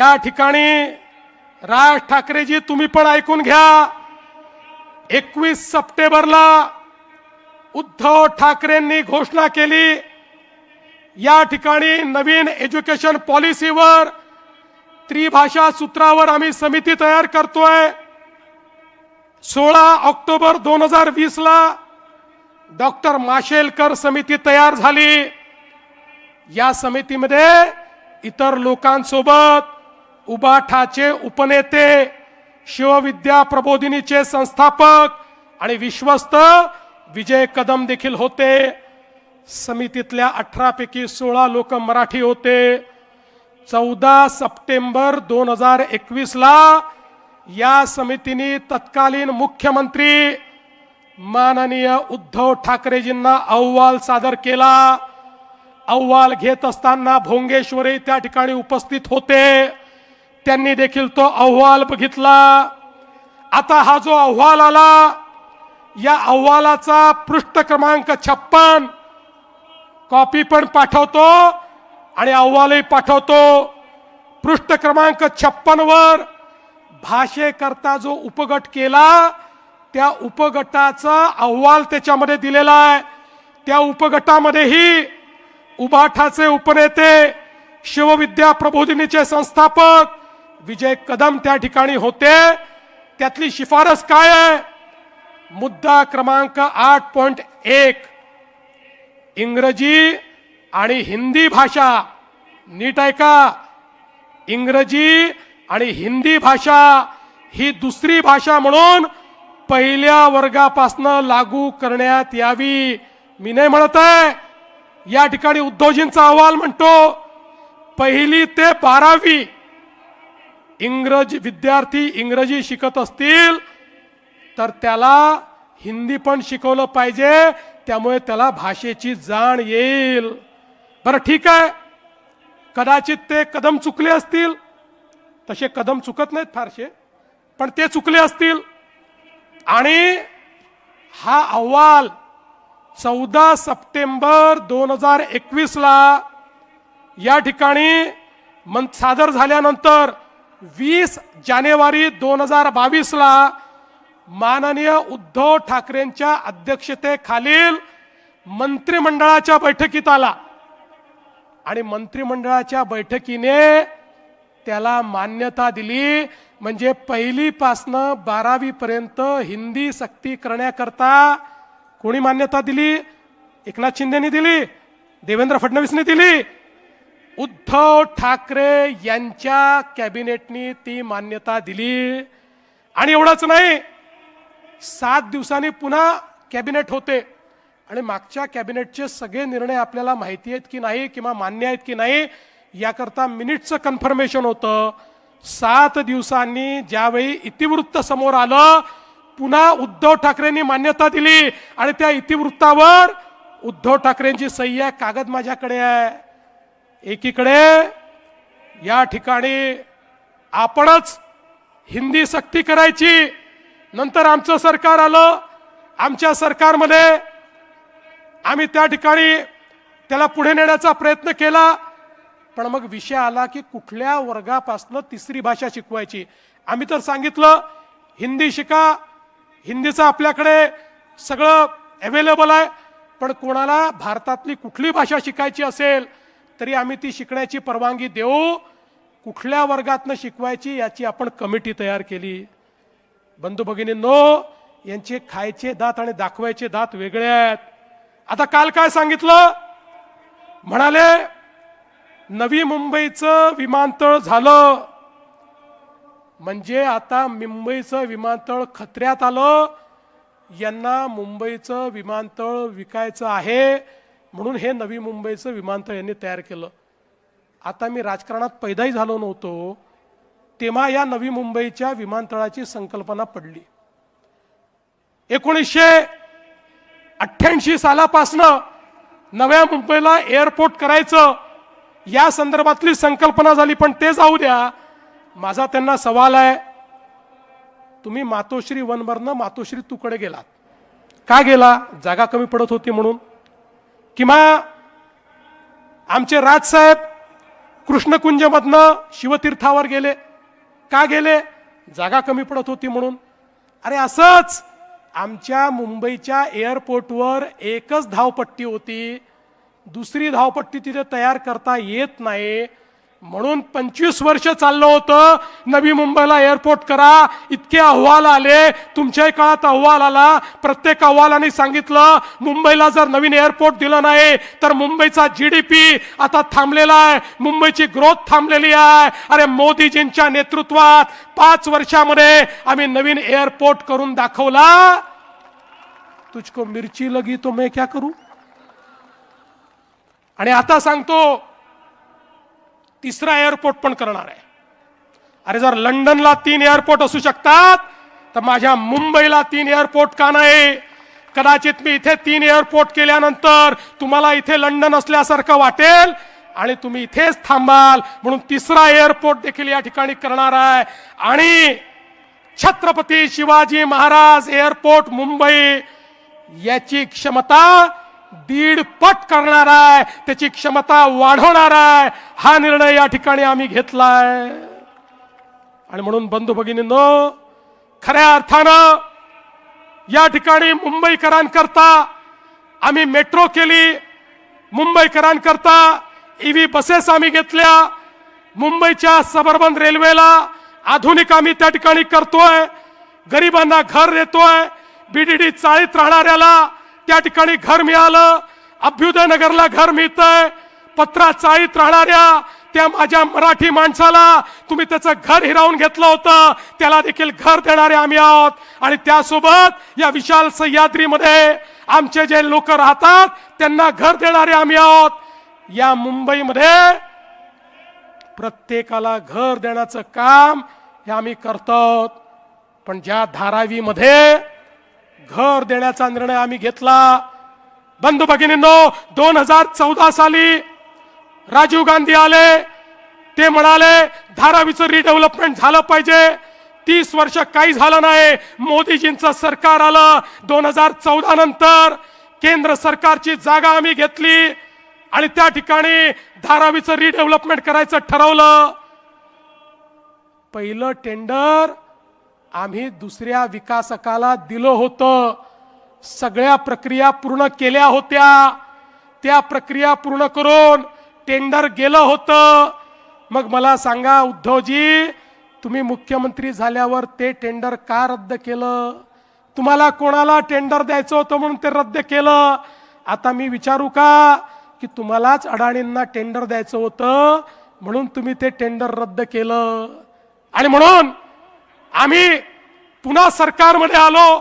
या ठिकाणी राज ठाकरेजी तुम्ही पण ऐकून घ्या। 21 सप्टेंबरला उद्धव ठाकरेंनी घोषणा केली, या ठिकाणी नवीन एज्युकेशन पॉलिसीवर त्रिभाषा सूत्रावर आम्ही समिती तयार करतोय। 16 ऑक्टोबर 2020 ला डॉक्टर माशेलकर समिती तयार झाली। या समितीमध्ये इतर लोकांसोबत उबाठाचे उपनेते, शिवविद्या प्रबोधिनीचे संस्थापक आणि विश्वस्त विजय कदम देखील होते। समितीतल्या 18 पैकी 16 लोक मराठी होते। 14 सप्टेंबर 2021 ला या समितीने तत्कालीन मुख्यमंत्री माननीय उद्धव ठाकरेजींना अहवाल सादर केला। अहवाल घेत असताना भोंगेश्वरी त्या ठिकाणी उपस्थित होते, त्यांनी देखील तो अहवाल बघितला। आता हा जो अहवाल आला, या अहवालाचा पृष्ठ क्रमांक 56 कॉपी पण पाठवतो आणि अहवालही पाठवतो। पृष्ठ क्रमांक 56 वर भाषेकरता जो उपगट केला त्या उपगटाचा अहवाल त्याच्यामध्ये दिलेला आहे। त्या उपगटामध्येही उबाठाचे उपनेते, शिवविद्या प्रबोधिनीचे संस्थापक विजय कदम त्या ठिकाणी होते। त्यातली शिफारस काय आहे? मुद्दा क्रमांक 8.1 इंग्रजी आणि हिंदी भाषा, नीट ऐका, इंग्रजी आणि हिंदी भाषा ही दुसरी भाषा म्हणून पहिल्या वर्गापासून लागू करण्यात यावी। मी नाही म्हणत आहे, या ठिकाणी उद्धवजींचा अहवाल म्हणतो 1ली ते 12वी इंग्रजी विद्यार्थी इंग्रजी शिकत असतील तर त्याला हिंदी पण शिकवलं पाहिजे, त्यामुळे त्याला भाषेची जाण येईल। बरं ठीक आहे, कदाचित ते कदम चुकले असतील, तसे कदम चुकत नाहीत फारसे, पण ते चुकले असतील। आणि हा अहवाल 14 सप्टेंबर 2021 ला या ठिकाणी सादर झाल्यानंतर 20 जानेवारी 2022 ला माननीय उद्धव ठाकरेंच्या अध्यक्षतेखालील मंत्रिमंडळाच्या बैठकीत आला आणि मंत्रिमंडळाच्या बैठकीने त्याला मान्यता दिली। म्हणजे 1ली पासून 12वी पर्यंत हिंदी सक्ती करण्याकरता कोणी मान्यता दिली? एकनाथ शिंदेनी दिली, देवेंद्र फडणवीसने दिली, उद्धव ठाकरे यांच्या कॅबिनेटनी ती मान्यता दिली। आणि एवढंच नाही, 7 दिवसांनी पुन्हा कॅबिनेट होते आणि मागच्या कॅबिनेटचे सगळे निर्णय आपल्याला माहिती आहेत की नाही किंवा मान्य आहेत की नाही याकरता मिनिटचं कन्फर्मेशन होतं। 7 दिवसांनी ज्यावेळी इतिवृत्त समोर आलं, पुन्हा उद्धव ठाकरेंनी मान्यता दिली आणि त्या इतिवृत्तावर उद्धव ठाकरेंची सही आहे। कागद माझ्याकडे आहे। एकीकडे या ठिकाणी आपणच हिंदी सक्ती करायची, नंतर आमचं सरकार आलं, आमच्या सरकारमध्ये आम्ही त्या ठिकाणी त्याला पुढे नेण्याचा प्रयत्न केला, पण मग विषय आला की कुठल्या वर्गापासून तिसरी भाषा शिकवायची। आम्ही तर सांगितलं हिंदी शिका, हिंदीचं आपल्याकडे सगळं अवेलेबल आहे, पण कोणाला भारतातली कुठली भाषा शिकायची असेल तरी आम्ही ती शिकण्याची परवानगी देऊ। कुठल्या वर्गातनं शिकवायची याची आपण कमिटी तयार केली। बंधू भगिनींनो, यांचे खायचे दात आणि दाखवायचे दात वेगळे आहेत। आता काल काय सांगितलं? म्हणाले नवी मुंबईचं विमानतळ झालं म्हणजे आता मुंबईचं विमानतळ खतऱ्यात आलं, यांना मुंबईचं विमानतळ विकायचं आहे म्हणून हे नवी मुंबईचं विमानतळ यांनी तयार केलं। आता मी राजकारणात पैदाही झालो नव्हतो तेव्हा या नवी मुंबईच्या विमानतळाची संकल्पना पडली। 1988 सालापासनं नव्या मुंबईला एअरपोर्ट करायचं या संदर्भातली संकल्पना झाली, पण ते जाऊ द्या। माझा त्यांना सवाल आहे, तुम्ही मातोश्री 1 वरनं मातोश्री 2 कडे गेलात, का गेला? जागा कमी पडत होती म्हणून? किंवा आमचे राजसाहेब कृष्णकुंजमधनं शिवतीर्थावर गेले. का गेले? जागा कमी पडत होती म्हणून. अरे असंच आमच्या मुंबईच्या एअरपोर्टवर एकच धावपट्टी होती, दुसरी धावपट्टी तिथे तयार करता येत नाही म्हणून 25 वर्ष चाललं होतं नवी मुंबईला एअरपोर्ट करा. इतके अहवाल आले, तुमच्याही काळात अहवाल आला. प्रत्येक अहवालाने सांगितलं मुंबईला जर नवीन एअरपोर्ट दिलं नाही तर मुंबईचा GDP आता थांबलेला आहे, मुंबईची ग्रोथ थांबलेली आहे. अरे मोदीजींच्या नेतृत्वात 5 वर्षामध्ये आम्ही नवीन एअरपोर्ट करून दाखवला. तुझको मिरची लगी तो मैं क्या करू. आणि आता सांगतो तिसरा एअरपोर्ट पण करणार आहे. अरे जर लंडनला 3 एअरपोर्ट असू शकतात तर माझ्या मुंबईला 3 एअरपोर्ट का नाही. कदाचित मी इथे 3 एअरपोर्ट केल्यानंतर तुम्हाला इथे लंडन असल्यासारखं वाटेल आणि तुम्ही इथेच थांबाल, म्हणून तिसरा एअरपोर्ट देखील या ठिकाणी करणार आहे. आणि छत्रपती शिवाजी महाराज एअरपोर्ट मुंबई याची क्षमता 1.5 पट करणार आहे, त्याची क्षमता वाढवणार आहे. हा निर्णय या ठिकाणी आम्ही घेतलाय. आणि म्हणून बंधू भगिनींनो, खऱ्या अर्थानं या ठिकाणी मुंबईकरांकरता आम्ही मेट्रो केली, मुंबईकरांकरता EV बसेस आम्ही घेतल्या, मुंबईच्या सबअर्बन रेल्वेला आधुनिक आम्ही त्या ठिकाणी करतोय, गरिबांना घर देतोय, BDD चाळीत राहणाऱ्याला त्या ठिकाणी घर मिळालं, अभ्युदय नगरला घर मिळतंय, पत्रा चाळीत राहणाऱ्या त्या माझ्या मराठी माणसाला तुम्ही त्याचं घर हिरावून घेतलं होतं, त्याला देखील घर देणारे आम्ही आहोत. आणि त्यासोबत या विशाल सह्याद्रीमध्ये आमचे जे लोक राहतात त्यांना घर देणारे आम्ही आहोत. या मुंबईमध्ये प्रत्येकाला घर देण्याचं काम हे आम्ही करतो. पण ज्या धारावीमध्ये घर देण्याचा निर्णय आम्ही घेतला, बंधू भगिनींनो, 2014 साली राजीव गांधी आले, ते म्हणाले धारावीचं रिडेव्हलपमेंट झालं पाहिजे. 30 वर्ष काही झालं नाही. मोदीजींचं सरकार आलं, 2014 नंतर केंद्र सरकारची जागा आम्ही घेतली आणि त्या ठिकाणी धारावीचं रिडेव्हलपमेंट करायचं ठरवलं. पहिलं टेंडर आम्ही दुसऱ्या विकासकाला दिलं होतं. सगळ्या प्रक्रिया पूर्ण केल्या होत्या. त्या प्रक्रिया पूर्ण करून टेंडर गेलं होतं. मग मला सांगा उद्धवजी, तुम्ही मुख्यमंत्री झाल्यावर ते टेंडर का रद्द केलं? तुम्हाला कोणाला टेंडर द्यायचं होतं म्हणून ते रद्द केलं. आता मी विचारू का की तुम्हालाच अडाणींना टेंडर द्यायचं होतं म्हणून तुम्ही ते टेंडर रद्द केलं. आणि म्हणून आम्ही पुन्हा सरकारमध्ये आलो.